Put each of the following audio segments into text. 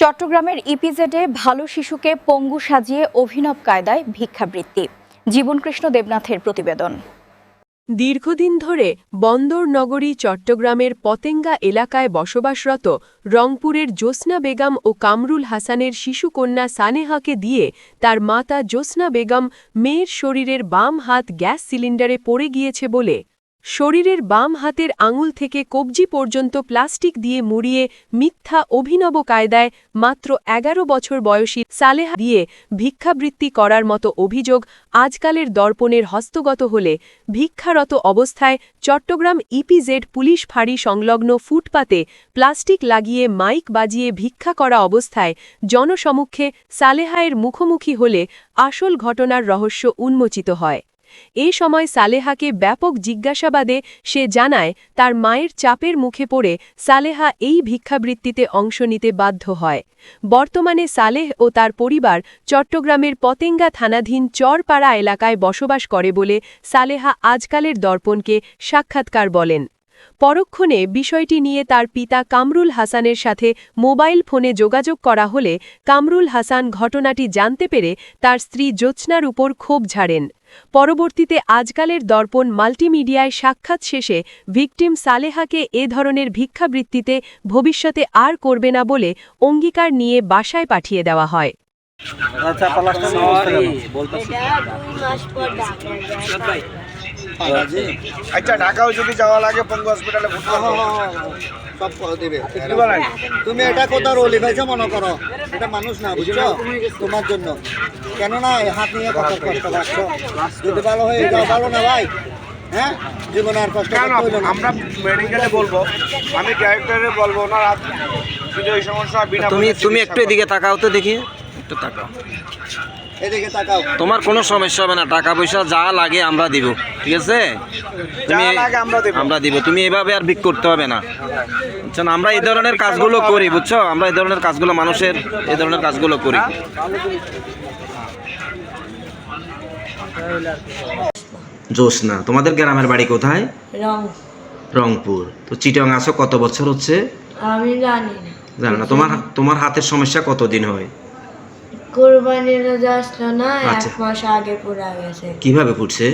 চট্টগ্রামের ইপিজেডে ভালো শিশুকে পঙ্গু সাজিয়ে অভিনব কায়দায় ভিক্ষাবৃত্তি। জীবনকৃষ্ণ দেবনাথের প্রতিবেদন। দীর্ঘদিন ধরে বন্দর নগরী চট্টগ্রামের পতেঙ্গা এলাকায় বসবাসরত রংপুরের জ্যোৎস্না বেগম ও কামরুল হাসানের শিশুকন্যা সানেহাকে দিয়ে তার মাতা জ্যোৎস্না বেগম মেয়ের শরীরের বাম হাত গ্যাস সিলিন্ডারে পড়ে গিয়েছে বলে শরীরের বাম হাতের আঙুল থেকে কবজি পর্যন্ত প্লাস্টিক দিয়ে মুড়িয়ে মিথ্যা অভিনব কায়দায় মাত্র ১১ বছর বয়সী সালেহা দিয়ে ভিক্ষাবৃত্তি করার মতো অভিযোগ আজকালের দর্পণের হস্তগত হলে ভিক্ষারত অবস্থায় চট্টগ্রাম ইপিজেড পুলিশ ফাঁড়ি সংলগ্ন ফুটপাতে প্লাস্টিক লাগিয়ে মাইক বাজিয়ে ভিক্ষা করা অবস্থায় জনসমক্ষে সালেহায়ের মুখোমুখি হলে আসল ঘটনার রহস্য উন্মোচিত হয়। এ সময় সালেহাকে ব্যাপক জিজ্ঞাসাবাদে সে জানায় তার মায়ের চাপের মুখে পড়ে সালেহা এই ভিক্ষাবৃত্তিতে অংশ নিতে বাধ্য হয়। বর্তমানে সালেহ ও তার পরিবার চট্টগ্রামের পতেঙ্গা থানাধীন চরপাড়া এলাকায় বসবাস করে বলে সালেহা আজকালের দর্পণকে সাক্ষাৎকার বলেন। পরক্ষণে বিষয়টি নিয়ে তার পিতা কামরুল হাসানের সাথে মোবাইল ফোনে যোগাযোগ করা হলে কামরুল হাসান ঘটনাটি জানতে পেরে তার স্ত্রী জ্যোৎস্নার উপর ক্ষোভ ঝাড়েন। পরবর্তীতে আজকালের দর্পণ মাল্টিমিডিয়ায় সাক্ষাৎ শেষে ভিকটিম সালেহাকে এ ধরনের ভিক্ষাবৃত্তিতে ভবিষ্যতে আর করবে না বলে অঙ্গীকার নিয়ে বাসায় পাঠিয়ে দেওয়া হয়। আচ্ছা, ঢাকাও যদি যাওয়া লাগে পঙ্গু হসপিটালে সব করে দিবে। তুমি এটা কোথাও রোলি পাইছো মনে করো, এটা মানুষ না, বুঝছো? তোমার জন্য কেননা হাত নিয়ে কত কষ্ট পাচ্ছ, যদি ভালো হয়ে যাও ভালো না ভাই। হ্যাঁ, জীবনে আর কষ্ট করতে না। আমরা মেডিকেলে বলবো, আমি ডাইরেক্টরে বলবো না, যদি ওই সমস্যা বিনা তুমি একটু এদিকে তাকাও তো, দেখি একটু তাকাও, এদিকে তাকাও। তোমার কোনো সমস্যা হবে না, টাকা পয়সা যা লাগে আমরা দিব, ঠিক আছে? আমরা দিব, তুমি এভাবে আর ভিক করতে হবে না, বুঝছেন? আমরা এই ধরনের কাজগুলো করি, বুঝছো? আমরা এই ধরনের কাজগুলো মানুষের এই ধরনের কাজগুলো করি। জ্যোৎস্না, তোমাদের গ্রামের বাড়ি কোথায়? রংপুর। তো চিটং আসো কত বছর হচ্ছে? আমি জানি না। জানো না? তোমার হাতের সমস্যা কতদিন হয়? কোরবানির আসলো না, আচ্ছা। 1 মাস আগে পুরা গেছে। কিভাবে ফুটছে?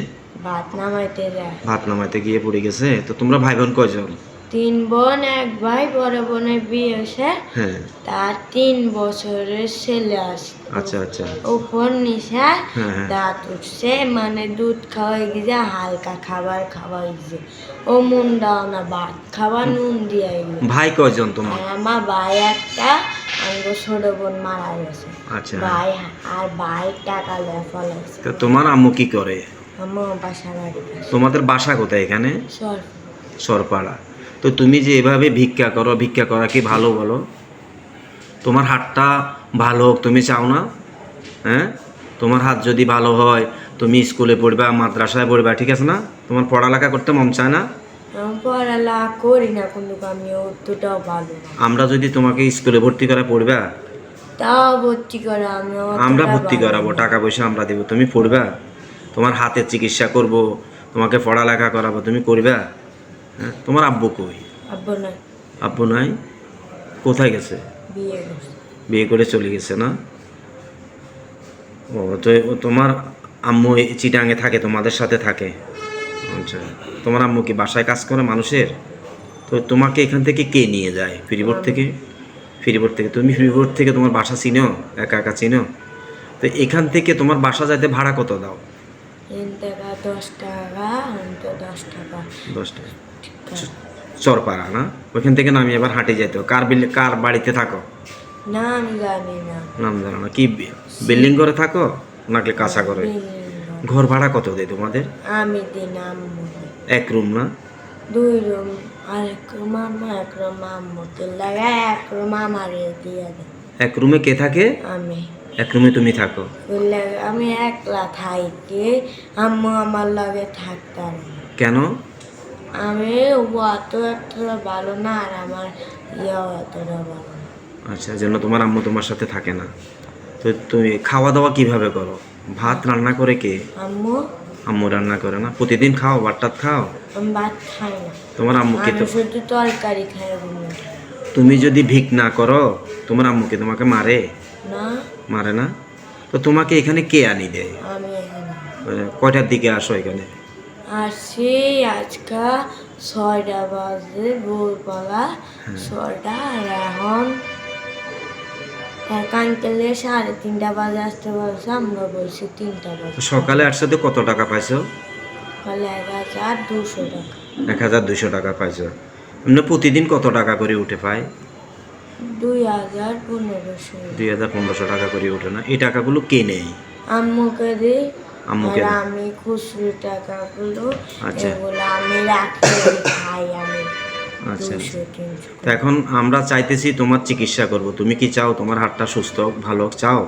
ভাত নামাইতে যায়। ভাত নামাইতে গিয়ে পড়ে গেছে। তো তোমরা ভাই বোন কয়জন? 3 বোন 1 ভাই, বড় বোনের বিয়ে হয়েছে, হ্যাঁ। তার 3 বছরের ছেলে আসছে। আচ্ছা আচ্ছা। উপর নিচে হ্যাঁ। দাঁত উঠছে, মানে দুধ খাওয়াই গেছে, হালকা খাবার খাওয়াই গেছে। ও মুন্ডাও না, ভাত খাবার নুন দিয়ে গেছে। ভাই কয়জন তোমার? আমার ভাই একটা, আমার ছোট বোন মারা গেছে। আচ্ছা। ভাই টাকা লয়ে ফলাইছে। তো তোমার আম্মু কি করে? আমার বাসা বাড়ি। তোমাদের বাসা কোথায় এখানে? সর সরপাড়া। তো তুমি যে এভাবে ভিক্ষা করো, ভিক্ষা করা কি ভালো বলো? তোমার হাতটা ভালো হোক তুমি চাও না? হ্যাঁ, তোমার হাত যদি ভালো হয় তুমি স্কুলে পড়বা, মাদ্রাসায় পড়বা, ঠিক আছে না? তোমার পড়ালেখা করতে মন চায় না? আমি পড়ালেখা করি না, কিন্তু আমি অতটাও ভালো না। আমরা যদি তোমাকে স্কুলে ভর্তি করা পড়বা? তাও ভর্তি করে আমরা ভর্তি করাবো, টাকা পয়সা আমরা দেবো, তুমি পড়বা? তোমার হাতের চিকিৎসা করব, তোমাকে পড়ালেখা করাবো, তুমি করবা? হ্যাঁ। তোমার আব্বু কই? আব্বু নাই। আব্বু নাই? কোথায় গেছে? বিয়ে করছে। বিয়ে করে চলে গেছে না? ও, তো তোমার আম্মু চিটাঙে থাকে, তোমাদের সাথে থাকে? আচ্ছা। তোমার আম্মু কি বাসায় কাজ করে মানুষের? তো তোমাকে এখান থেকে কে নিয়ে যায়? ফ্রিবোর্ড থেকে? ফ্রিবোর্ড থেকে? তুমি ফ্রিবোর্ড থেকে তোমার বাসা চিনো? একা একা চিনো? তো এখান থেকে তোমার বাসা যাইতে ভাড়া কত দাও? 10 টাকা, 10 টাকা। 10 টাকা। চরপাড়া না? ওইখান থেকে নামিয়ে আবার হাঁটে যেতে হয়। কার বাড়িতে থাকো? না, আমি জানি না। নাম জানো না? কি বিল্ডিং করে থাকো নাকি কাঁচা করে? ঘর ভাড়া কত দেয় তোমাদের? আমি দিন আম্মু। 1 রুম না? 2 রুম, আর 1 রুম আম্মু, 1 রুম আম্মু লাগে, 1 রুম আমারে দিয়ে দেয়। 1 রুমে কে থাকে? আমি। 1 রুমে তুমি থাকো? আমি একলা থাকি, আম্মু আমার লাগে থাকতাম। কেন? আমি অত একটা ভালো না, আর আমার ইয়েও এতটা ভালো না। আচ্ছা, জন্য তোমার আম্মু তোমার সাথে থাকে না। তো তুমি খাওয়া দাওয়া কিভাবে করো? ভাত রান্না করে কে? আম্মু। আম্মু রান্না করে না? প্রতিদিন খাও? ভাত টাত খাও? আমি ভাত খাই না। তোমার আম্মু কি? আমি শুধু তরকারি খাই। তুমি যদি ভিক না করো তোমার আম্মুকে তোমাকে মারে? না, মারে না? তো তোমাকে এখানে কে আনি দেয়? আমি এখানে কয়টার দিকে আসো এখানে? আসছি আজকে 6টা বাজে ভোরবেলা 6টা, আর এখন কালকে 3:30 বাজে আসতে বলছে, আমরা বলছি 3টা বাজে। তো সকালে আসতে কত টাকা পাইছো? কালে 1200 টাকা। 1200 টাকা পাইছো। এমনি প্রতিদিন কত টাকা করে উঠে পায়? 2500। 2500 টাকা করে উঠে না? এই টাকাগুলো কে নেই? আম্মুকে দিই, আম্মুকে আর দেয়। আমি খুচরো টাকাগুলো আচ্ছা। এগুলো আমি রাখি, খাই আমি আচ্ছা। 200-300। তো এখন আমরা চাইতেছি তোমার চিকিৎসা করব, তুমি কি চাও তোমার হাতটা সুস্থ হোক, ভালো হোক চাও?